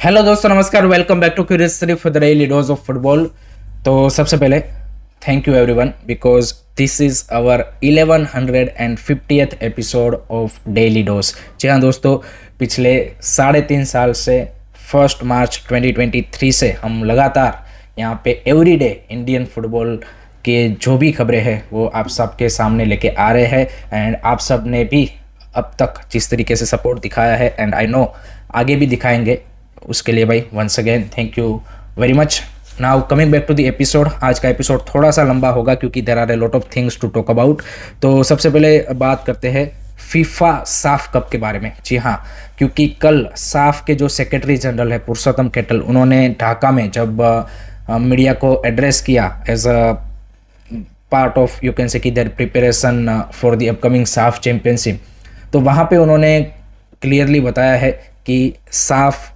Hello दोस्तों, नमस्कार। Welcome back to curious study for the daily dose of football. तो सबसे पहले thank you everyone because this is our 1150th episode of daily dose. जी हाँ दोस्तों, पिछले 3.5 साल से 1 मार्च 2023 से हम लगातार यहाँ पे एवरीडे इंडियन फुटबॉल के जो भी खबरें हैं वो आप सबके सामने लेके आ रहे हैं। एंड आप सब ने भी अब तक जिस तरीके से सपोर्ट दिखाया है एंड आई नो आगे भी दिखाएंगे, उसके लिए भाई once again thank you very much. Now coming back to the episode. आज का एपिसोड थोड़ा सा लंबा होगा क्योंकि there are a lot of things to talk about. तो सबसे पहले बात करते हैं फीफा साफ कप के बारे में। जी हाँ, क्योंकि कल साफ के जो सेक्रेटरी जनरल है पुरुषोत्तम कैटल, उन्होंने ढाका में जब मीडिया को एड्रेस किया as a part of you can say that there preparation for the upcoming SAFF championship, तो वहाँ पे उन्होंने क्लियरली बताया है कि साफ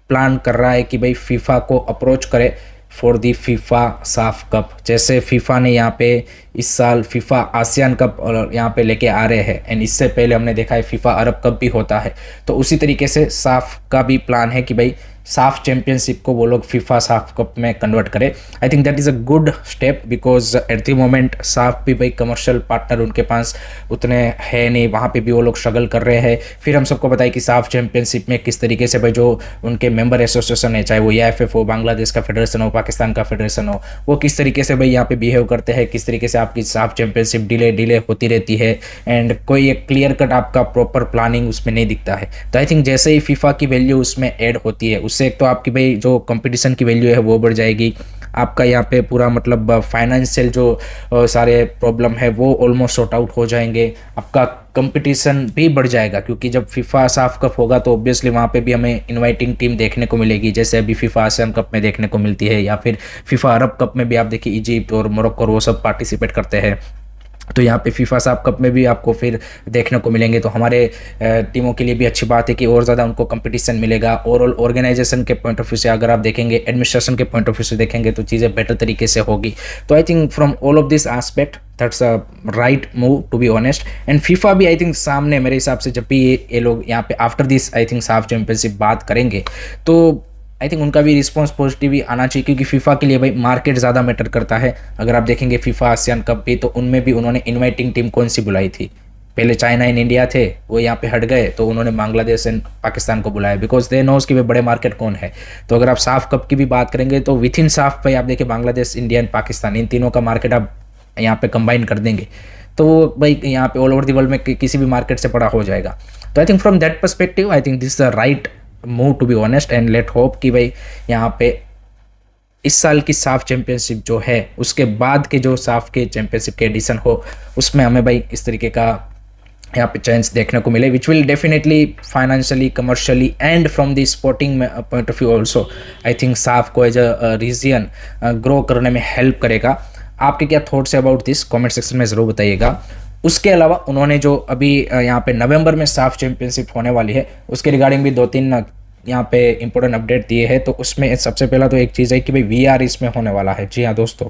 प्लान कर रहा है कि भाई फीफा को अप्रोच करे फॉर दी फीफा साफ कप। जैसे फीफा ने यहाँ पे इस साल फीफा आसियान कप और यहाँ पे लेके आ रहे हैं एंड इससे पहले हमने देखा है फीफा अरब कप भी होता है, तो उसी तरीके से साफ का भी प्लान है कि भाई साफ चैंपियनशिप को वो लोग फीफा साफ कप में कन्वर्ट करें। I think that is a good step because at the moment साफ भी भाई कमर्शियल पार्टनर उनके पास उतने है नहीं, वहाँ पे भी वो लोग स्ट्रगल कर रहे हैं। फिर हम सबको बताया कि साफ चैंपियनशिप में किस तरीके से भाई जो उनके मेंबर एसोसिएशन है, चाहे वो EFF हो, बांग्लादेश का फेडरेशन हो, पाकिस्तान का फेडरेशन हो, वो किस तरीके से भाई यहाँ पे बिहेव करते हैं, किस तरीके से आपकी साफ चैंपियनशिप डिले होती रहती है एंड कोई एक क्लियर कट आपका प्रॉपर प्लानिंग उसमें नहीं दिखता है। तो आई थिंक जैसे ही फीफा की वैल्यू उसमें ऐड होती है उससे एक तो आपकी भाई जो कंपटीशन की वैल्यू है वो बढ़ जाएगी, आपका यहाँ पे पूरा मतलब फाइनेंशियल जो सारे प्रॉब्लम है वो ऑलमोस्ट सॉर्ट आउट हो जाएंगे, आपका कंपटीशन भी बढ़ जाएगा। क्योंकि जब फीफा साफ कप होगा तो ऑब्वियसली वहाँ पे भी हमें इनवाइटिंग टीम देखने को मिलेगी, जैसे अभी फीफा आसियान कप में देखने को मिलती है, या फिर फीफा अरब कप में भी आप देखिए इजिप्ट और मोरक्को और वो सब पार्टिसिपेट करते हैं। तो यहाँ पे फीफा साफ कप में भी आपको फिर देखने को मिलेंगे, तो हमारे टीमों के लिए भी अच्छी बात है कि और ज़्यादा उनको कंपटीशन मिलेगा। ओवरऑल ऑर्गेनाइजेशन के पॉइंट ऑफ व्यू से अगर आप देखेंगे, एडमिनिस्ट्रेशन के पॉइंट ऑफ व्यू से देखेंगे तो चीज़ें बेटर तरीके से होगी। तो I think from all of this aspect that's a right move to be honest. And FIFA भी आई थिंक सामने मेरे हिसाब से जब भी ये लोग यहाँ पे आफ्टर दिस आई थिंक साफ चैंपियनशिप बात करेंगे तो आई थिंक उनका भी रिस्पॉन्स पॉजिटिव ही आना चाहिए, क्योंकि फीफा के लिए भाई मार्केट ज़्यादा मैटर करता है। अगर आप देखेंगे फीफा आसियान कप भी, तो उनमें भी उन्होंने इनवाइटिंग टीम कौन सी बुलाई थी, पहले चाइना एंड इंडिया थे, वो यहाँ पे हट गए तो उन्होंने बांग्लादेश एंड पाकिस्तान को बुलाया बिकॉज दे नोज कि वे बड़े मार्केट कौन है। तो अगर आप साफ कप की भी बात करेंगे तो विथ इन साफ भाई आप देखिए बांग्लादेश, इंडिया एंड पाकिस्तान, इन तीनों का मार्केट आप यहाँ पे कंबाइन कर देंगे तो वो भाई यहाँ पे ऑल ओवर द वर्ल्ड में किसी भी मार्केट से बड़ा हो जाएगा। तो I think from that perspective I think this the right move to be honest and let hope कि भाई यहाँ पे इस साल की साफ चैंपियनशिप जो है उसके बाद के जो साफ के चैंपियनशिप के एडिशन हो उसमें हमें भाई इस तरीके का यहाँ पे चांस देखने को मिले which will definitely financially, commercially and from the sporting point of view also I think साफ को एज अ रीजन ग्रो करने में हेल्प करेगा। आपके क्या थॉट्स है अबाउट दिस, कमेंट सेक्शन में ज़रूर बताइएगा। उसके अलावा उन्होंने जो अभी यहाँ पे नवंबर में साफ चैंपियनशिप होने वाली है उसके रिगार्डिंग भी 2-3 यहाँ पे इंपॉर्टेंट अपडेट दिए हैं। तो उसमें सबसे पहला तो एक चीज़ है कि भाई VR इसमें होने वाला है। जी हाँ दोस्तों,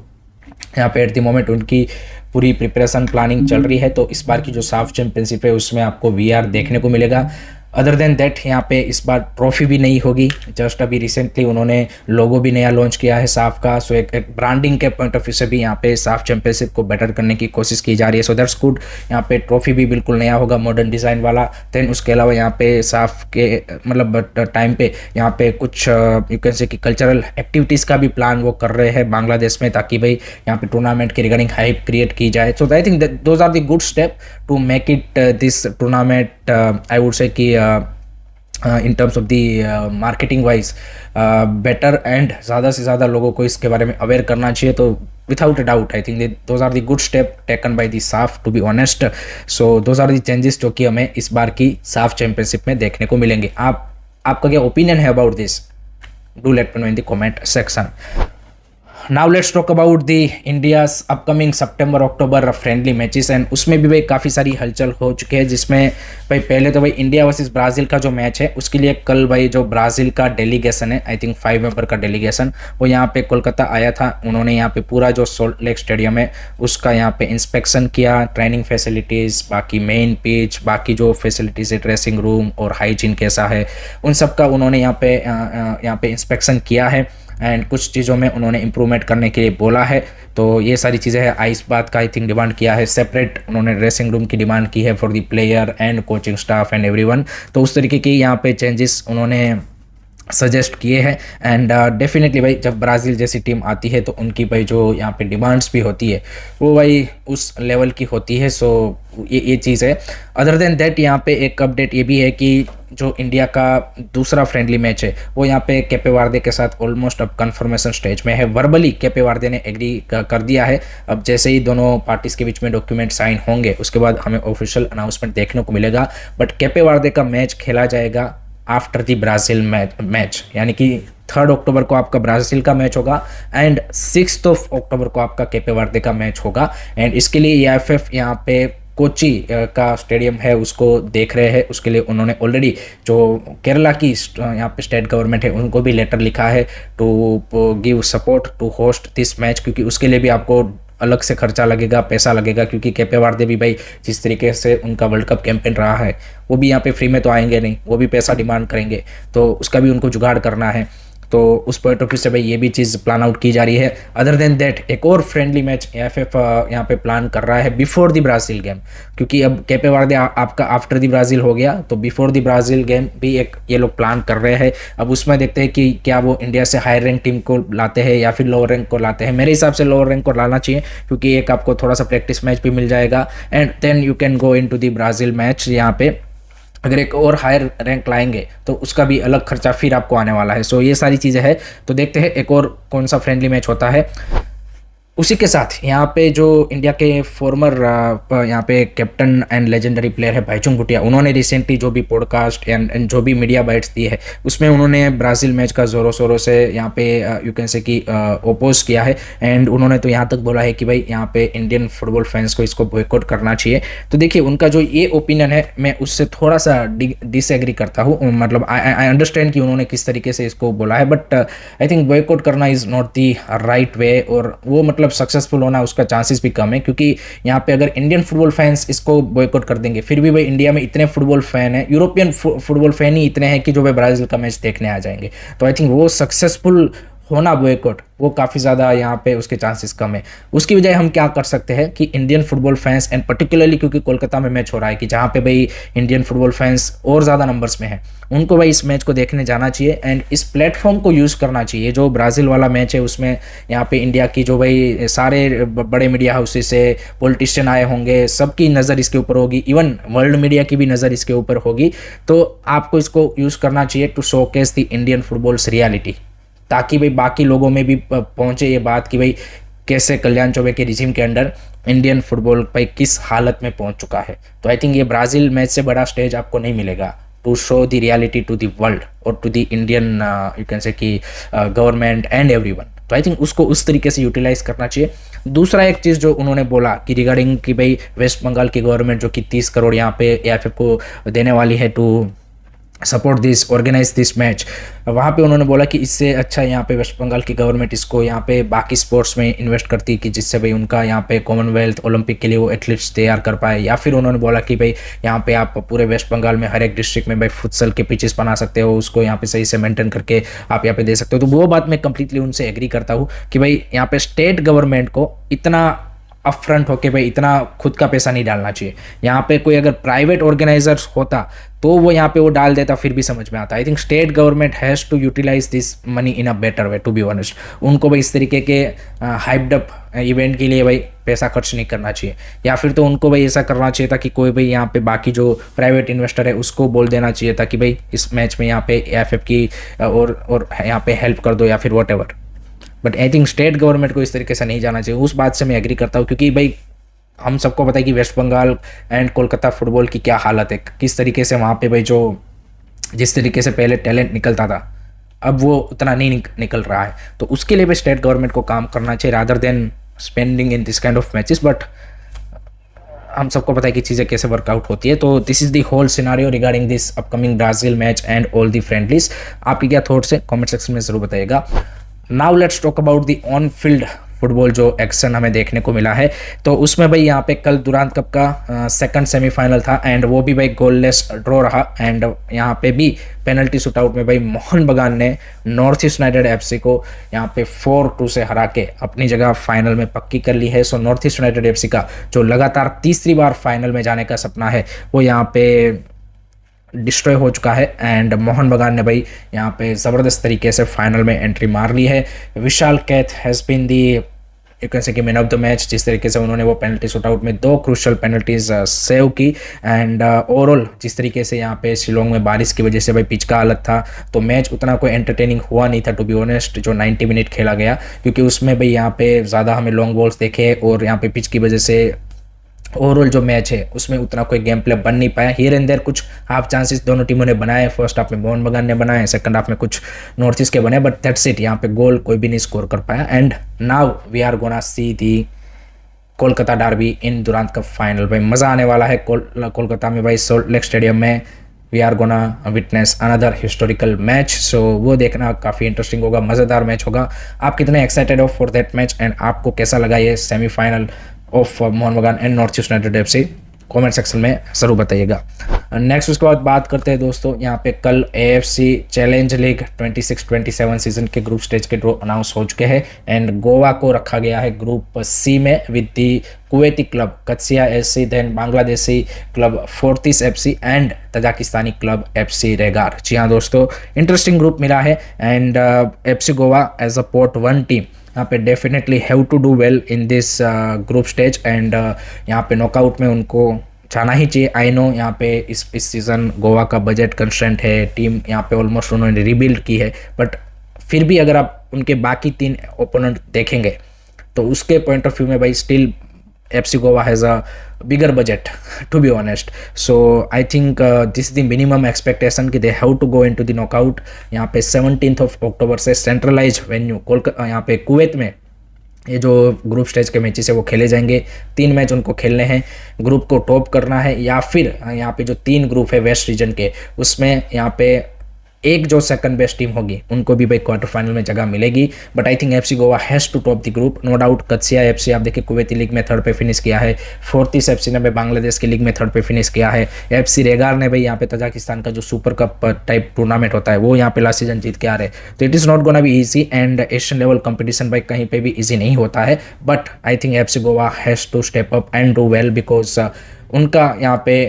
यहाँ पे एट द मोमेंट उनकी पूरी प्रिपरेशन प्लानिंग चल रही है, तो इस बार की जो साफ चैंपियनशिप है उसमें आपको VR देखने को मिलेगा। अदर देन दैट यहाँ पे इस बार ट्रॉफी भी नहीं होगी, जस्ट अभी रिसेंटली उन्होंने लोगो भी नया लॉन्च किया है साफ का। सो एक ब्रांडिंग के पॉइंट ऑफ व्यू से भी यहाँ पे साफ चैंपियनशिप को बेटर करने की कोशिश की जा रही है। सो दैट्स गुड। यहाँ पे ट्रॉफी भी बिल्कुल नया होगा, मॉडर्न डिज़ाइन वाला। देन उसके अलावा यहाँ पे साफ के मतलब टाइम पे यहाँ पे कुछ यू कैन से कि कल्चरल एक्टिविटीज़ का भी प्लान वो कर रहे हैं बांग्लादेश में, ताकि भाई यहाँ पे टूर्नामेंट के रिगार्डिंग हाइप क्रिएट की जाए। So I think those are the good step to make it this tournament I would say that in terms of the marketing wise better and ज़्यादा से ज़्यादा लोगों को इसके बारे में अवेयर करना चाहिए। तो without a doubt I think those are the good step taken by the SAFF to be honest. So those are the changes जो कि हमें इस बार की साफ चैंपियनशिप में देखने को मिलेंगे। आपका क्या ओपिनियन है about this, do let me know in the comment section. Now let's talk about the India's upcoming September October friendly matches and उसमें भी भाई काफ़ी सारी हलचल हो चुकी है, जिसमें भाई पहले तो भाई इंडिया वर्सेस ब्राज़ील का जो मैच है उसके लिए कल भाई जो ब्राज़ील का डेलीगेशन है, आई थिंक 5 मेंबर का डेलीगेशन, वो यहाँ पे कोलकाता आया था। उन्होंने यहाँ पे पूरा जो सॉल्ट लेक स्टेडियम है उसका यहाँ पे इंस्पेक्शन किया, ट्रेनिंग फैसिलिटीज़, बाकी मेन पिच, बाकी जो फैसिलिटीज़ है, ड्रेसिंग रूम और हाइजीन कैसा है, उन सब का उन्होंने यहाँ पे इंस्पेक्शन किया है एंड कुछ चीज़ों में उन्होंने इम्प्रूवमेंट करने के लिए बोला है। तो ये सारी चीज़ें हैं। आइस बात का आई थिंक डिमांड किया है, सेपरेट उन्होंने ड्रेसिंग रूम की डिमांड की है for the player and coaching staff and everyone. तो उस तरीके की यहाँ पे चेंजेस उन्होंने सजेस्ट किए हैं एंड डेफिनेटली भाई जब ब्राज़ील जैसी टीम आती है तो उनकी भाई जो यहाँ पे डिमांड्स भी होती है वो भाई उस लेवल की होती है। सो ये चीज़ है। अदर देन दैट यहाँ पे एक अपडेट ये भी है कि जो इंडिया का दूसरा फ्रेंडली मैच है वो यहाँ पे केपे वार्दे के साथ ऑलमोस्ट अब कन्फर्मेशन स्टेज में है। वर्बली केपे वार्दे ने एग्री कर दिया है। अब जैसे ही दोनों पार्टीज़ के बीच में डॉक्यूमेंट साइन होंगे उसके बाद हमें ऑफिशियल अनाउंसमेंट देखने को मिलेगा। बट केपे वार्दे का मैच खेला जाएगा आफ्टर दी ब्राज़ील मैच, यानी कि 3 अक्टूबर को आपका ब्राज़ील का मैच होगा एंड 6 अक्टूबर को आपका केपे वर्दे का मैच होगा। एंड इसके लिए EFF यहाँ पे कोची का स्टेडियम है उसको देख रहे हैं। उसके लिए उन्होंने ऑलरेडी जो केरला की यहाँ पे स्टेट गवर्नमेंट है उनको भी लेटर लिखा है to give support to host this match, क्योंकि उसके लिए भी आपको अलग से खर्चा लगेगा, पैसा लगेगा, क्योंकि केपे वार्दे भी भाई जिस तरीके से उनका वर्ल्ड कप कैंपेन रहा है वो भी यहाँ पे फ्री में तो आएंगे नहीं, वो भी पैसा डिमांड करेंगे, तो उसका भी उनको जुगाड़ करना है। तो उस पॉइंट ऑफ व्यू से भाई ये भी चीज़ प्लान आउट की जा रही है। अदर देन दैट एक और फ्रेंडली मैच EFF यहाँ पे प्लान कर रहा है बिफोर द ब्राज़ील गेम, क्योंकि अब केपे वर्दे आपका आफ्टर द ब्राज़ील हो गया, तो बिफोर द ब्राज़ील गेम भी एक ये लोग प्लान कर रहे हैं। अब उसमें देखते हैं कि क्या वो इंडिया से हायर रैंक टीम को लाते हैं या फिर लोअर रैंक को लाते हैं। मेरे हिसाब से लोअर रैंक को लाना चाहिए, क्योंकि एक आपको थोड़ा सा प्रैक्टिस मैच भी मिल जाएगा and then you can go into the Brazil match. यहाँ पे अगर एक और हायर रैंक लाएंगे तो उसका भी अलग खर्चा फिर आपको आने वाला है। सो ये सारी चीज़ें हैं। तो देखते हैं एक और कौन सा फ्रेंडली मैच होता है। उसी के साथ यहाँ पे जो इंडिया के फॉर्मर यहाँ पे कैप्टन एंड लेजेंडरी प्लेयर है भाईचुंग भूटिया, उन्होंने रिसेंटली जो भी पॉडकास्ट एंड जो भी मीडिया बाइट्स दी है उसमें उन्होंने ब्राज़ील मैच का ज़ोरों शोरों से यहाँ पे यू कैन से कि ओपोज किया है एंड उन्होंने तो यहाँ तक बोला है कि भाई यहाँ पे इंडियन फुटबॉल फैंस को इसको बॉयकॉट करना चाहिए। तो देखिए उनका जो ये ओपिनियन है मैं उससे थोड़ा सा डिसएग्री करता हूँ। मतलब आई अंडरस्टैंड कि उन्होंने किस तरीके से इसको बोला है, बट आई थिंक बॉयकॉट करना is not the right way, और वो मतलब सक्सेसफुल होना उसका चांसेस भी कम है, क्योंकि यहाँ पे अगर इंडियन फुटबॉल फैंस इसको बॉयकॉट कर देंगे, फिर भी भाई इंडिया में इतने फुटबॉल फैन है, यूरोपियन फुटबॉल फैन ही इतने हैं कि जो भाई ब्राज़ील का मैच देखने आ जाएंगे। तो आई थिंक वो सक्सेसफुल होना बॉयकॉट वो काफ़ी ज़्यादा यहाँ पे उसके चांसेस कम है। उसकी बजाय हम क्या कर सकते हैं कि Indian football fans and particularly क्योंकि कोलकाता में मैच हो रहा है कि जहाँ पे भाई इंडियन फुटबॉल फैंस और ज़्यादा नंबर्स में है, उनको भाई इस मैच को देखने जाना चाहिए एंड इस प्लेटफॉर्म को यूज़ करना चाहिए। जो ब्राज़ील वाला मैच है उसमें यहाँ पे इंडिया की जो भाई सारे बड़े मीडिया हाउसेस से पॉलिटिशियन आए होंगे, सबकी नज़र इसके ऊपर होगी, इवन वर्ल्ड मीडिया की भी नज़र इसके ऊपर होगी। तो आपको इसको यूज़ करना चाहिए to showcase the Indian football's reality, ताकि भाई बाकी लोगों में भी पहुंचे ये बात कि भाई कैसे कल्याण चौबे के रिजिम के अंडर इंडियन फुटबॉल भाई किस हालत में पहुंच चुका है। तो आई थिंक ये ब्राज़ील मैच से बड़ा स्टेज आपको नहीं मिलेगा to show the reality to the world और to the Indian you can say that government and everyone. तो आई थिंक उसको उस तरीके से यूटिलाइज करना चाहिए। दूसरा एक चीज़ जो उन्होंने बोला कि रिगार्डिंग कि भाई वेस्ट बंगाल की गवर्नमेंट जो कि 30 करोड़ यहाँ पे EFF को देने वाली है to support this organise this match, वहाँ पे उन्होंने बोला कि इससे अच्छा यहाँ पे वेस्ट बंगाल की गवर्नमेंट इसको यहाँ पे बाकी स्पोर्ट्स में इन्वेस्ट करती कि जिससे भाई उनका यहाँ पे कॉमनवेल्थ ओलंपिक के लिए वो एथलीट्स तैयार कर पाए। या फिर उन्होंने बोला कि भाई यहाँ पे आप पूरे वेस्ट बंगाल में हर एक डिस्ट्रिक्ट में भाई फुटसल के पिचेस बना सकते हो, उसको यहाँ पे सही से मेंटेन करके आप यहाँ पे दे सकते हो। तो वो बात मैं कंप्लीटली उनसे एग्री करता हूँ कि भाई यहाँ पे स्टेट गवर्नमेंट को इतना अपफ्रंट होके भाई इतना खुद का पैसा नहीं डालना चाहिए। यहाँ पे कोई अगर प्राइवेट ऑर्गेनाइजर्स होता तो वो यहाँ पे वो डाल देता, फिर भी समझ में आता। I think state government has to utilise this money in a better way, to be honest. उनको भाई इस तरीके के हाइप्ड अप इवेंट के लिए भाई पैसा खर्च नहीं करना चाहिए, या फिर तो उनको भाई ऐसा करना चाहिए था कि कोई भाई यहाँ पे बाकी जो प्राइवेट इन्वेस्टर है उसको बोल देना चाहिए था कि भाई इस मैच में यहाँ पे EFF की और यहाँ पे हेल्प कर दो या फिर what ever. But I think state government को इस तरीके से नहीं जाना चाहिए। उस बात से मैं एग्री करता हूँ, क्योंकि भाई हम सबको पता है कि वेस्ट बंगाल एंड कोलकाता फुटबॉल की क्या हालत है, किस तरीके से वहाँ पे भाई जो जिस तरीके से पहले टैलेंट निकलता था अब वो उतना नहीं निकल रहा है, तो उसके लिए भी स्टेट गवर्नमेंट को काम करना चाहिए rather than spending in this kind of matches. But हम सबको पता है कि चीज़ें कैसे वर्कआउट होती है। तो this is the whole scenario regarding this upcoming Brazil match and all the friendlies. आपकी क्या थॉट्स है कमेंट सेक्शन में ज़रूर बताइएगा। Now let's talk about the on field football जो एक्शन हमें देखने को मिला है। तो उसमें भाई यहाँ पे कल दुरांत कप का सेकंड सेमीफाइनल था एंड वो भी भाई गोललेस ड्रॉ रहा एंड यहाँ पे भी पेनल्टी शूटआउट में भाई मोहन बगान ने नॉर्थ ईस्ट यूनाइटेड एफसी को यहाँ पे 4-2 से हरा के अपनी जगह फाइनल में पक्की कर ली है। So north east United FC का जो लगातार तीसरी बार फाइनल में जाने का सपना है वो यहाँ पे डिस्ट्रॉय हो चुका है एंड मोहन बगान ने भाई यहाँ पे ज़बरदस्त तरीके से फाइनल में एंट्री मार ली है। Vishal Kaith has been the you can say that man of the match, जिस तरीके से उन्होंने वो पेनल्टी शूटआउट में 2 क्रूशल पेनल्टीज सेव की एंड ओवरऑल जिस तरीके से यहाँ पे शिलोंग में बारिश की वजह से भाई पिच का हालत था तो मैच उतना कोई एंटरटेनिंग हुआ नहीं था टू बी ऑनेस्ट, जो 90 मिनट खेला गया, क्योंकि उसमें भाई यहाँ पे ज़्यादा हमें लॉन्ग बॉल्स देखे और यहाँ पे पिच की वजह से ओवरऑल जो मैच है उसमें उतना कोई गेम प्ले बन नहीं पाया। हियर एंड देयर कुछ हाफ चांसेस दोनों टीमों ने बनाए, फर्स्ट हाफ में मोहन बगान ने बनाए, सेकंड हाफ में कुछ नॉर्थ ईस्ट के बने, बट दैट्स इट, यहाँ पे गोल कोई भी नहीं स्कोर कर पाया। And now we are gonna see the Kolkata derby in Durand Cup final. भाई मज़ा आने वाला है कोलकाता में भाई सॉल्ट लेक स्टेडियम में। We are gonna witness another historical match, so वो देखना काफ़ी इंटरेस्टिंग होगा, मज़ेदार मैच होगा। आप कितने एक्साइटेड हो फॉर दैट मैच एंड आपको कैसा लगा ये सेमीफाइनल ऑफ मोहन बगान and north east United FC, comment section में ज़रूर बताइएगा। नेक्स्ट उसके बाद बात करते हैं दोस्तों, यहाँ पे कल एएफसी चैलेंज लीग 26-27 सीजन के ग्रुप स्टेज के ड्रॉ अनाउंस हो चुके हैं एंड गोवा को रखा गया है ग्रुप सी में विद दी कुवैती क्लब कत्सिया SC, then Bangladeshi club Fortis FC and Tajikistani club FC Regar. जी हाँ दोस्तों, इंटरेस्टिंग ग्रुप मिला है and FC Goa as a pot 1 team यहाँ पे definitely have to do well in this group stage and यहाँ पे नॉकआउट में उनको जाना ही चाहिए। आई नो यहाँ पे इस सीज़न गोवा का बजट कंस्ट्रेंट है, टीम यहाँ पे ऑलमोस्ट उन्होंने रिबिल्ड की है, बट फिर भी अगर आप उनके बाकी 3 ओपोनेंट देखेंगे तो उसके पॉइंट ऑफ व्यू में भाई still FC Goa has a bigger budget to be honest, so I think this is the minimum expectation कि they have to go into the knockout। यहाँ पे 17th of October से centralise venue Kolkata यहाँ पे Kuwait में ये जो group stage के मैचेस है वो खेले जाएंगे। 3 मैच उनको खेलने हैं, ग्रुप को टॉप करना है या फिर यहाँ पे जो 3 ग्रुप है वेस्ट रीजन के उसमें यहाँ पे एक जो सेकंड बेस्ट टीम होगी उनको भी भाई क्वार्टर फाइनल में जगह मिलेगी। But I think FC Goa has to top the group, no doubt. कत्सिया FC आप देखिए कुवैती लीग में 3rd पे फिनिश किया है, फोर्टिस FC ने भाई बांग्लादेश की लीग में 3rd पे फिनिश किया है, FC रेगार ने भाई यहाँ पे तजाकिस्तान का जो सुपर कप टाइप टूर्नामेंट होता है वो यहाँ पे लास्ट सीजन जीत के आ रहे हैं। तो it is not gonna be easy and Asian level competition भाई कहीं पर भी ईजी नहीं होता है, but I think FC Goa has to step up and do well because उनका यहाँ पे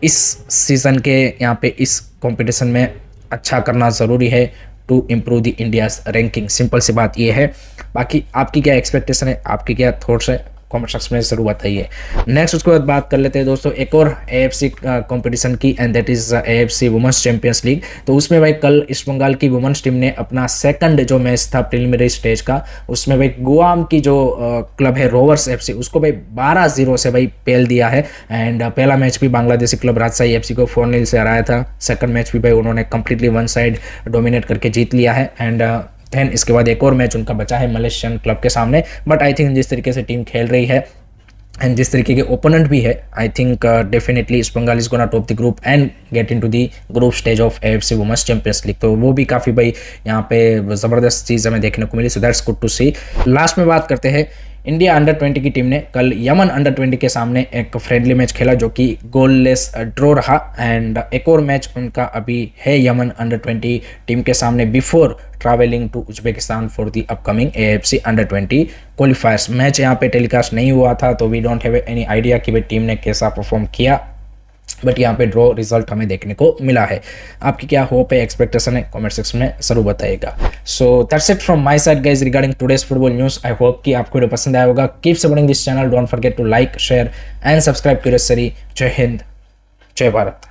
इस सीज़न के यहाँ पे इस कॉम्पिटिशन में अच्छा करना ज़रूरी है to improve the India's ranking. Simple सी बात ये है। बाकी आपकी क्या एक्सपेक्टेशन है, आपकी क्या थॉट्स है, कमेंट सेक्शन में ज़रूर बताइए। नेक्स्ट उसके बाद बात कर लेते हैं दोस्तों एक और AFC कंपटीशन की and that is AFC women's champions league. तो उसमें भाई कल ईस्ट बंगाल की वुमेंस टीम ने अपना सेकंड जो मैच था प्रिलिमिनरी स्टेज का उसमें भाई गुआम की जो क्लब है रोवर्स FC उसको भाई 12-0 से भाई पेल दिया है एंड पहला मैच भी बांग्लादेशी क्लब राजशाही FC को 4-0 से हराया था। सेकंड मैच भी भाई उन्होंने कंप्लीटली वन साइड डोमिनेट करके जीत लिया है एंड देन इसके बाद एक और मैच उनका बचा है मलेशियन क्लब के सामने। बट आई थिंक जिस तरीके से टीम खेल रही है एंड जिस तरीके के ओपोनेंट भी है I think definitely East Bengal is gonna top the group and get into the group stage of AFC women's champions league. तो वो भी काफ़ी भाई यहाँ पे ज़बरदस्त चीज़ हमें देखने को मिली, so that's good to see. Last में बात करते हैं, इंडिया अंडर 20 की टीम ने कल यमन अंडर 20 के सामने एक फ्रेंडली मैच खेला जो कि गोललेस ड्रॉ रहा एंड एक और मैच उनका अभी है यमन अंडर 20 टीम के सामने before travelling to Uzbekistan for the upcoming AFC under 20 qualifiers. Match यहाँ पे टेलीकास्ट नहीं हुआ था तो we don't have any idea कि भाई टीम ने कैसा परफॉर्म किया, बट यहाँ पे ड्रॉ रिजल्ट हमें देखने को मिला है। आपकी क्या होप है, एक्सपेक्टेशन है, कमेंट सेक्शन में जरूर बताइएगा। So that's it from my side guys regarding today's football news. I hope कि आपको वीडियो पसंद आया होगा। Keep supporting this channel, don't forget to like share and subscribe Curious Study. जय हिंद, जय भारत।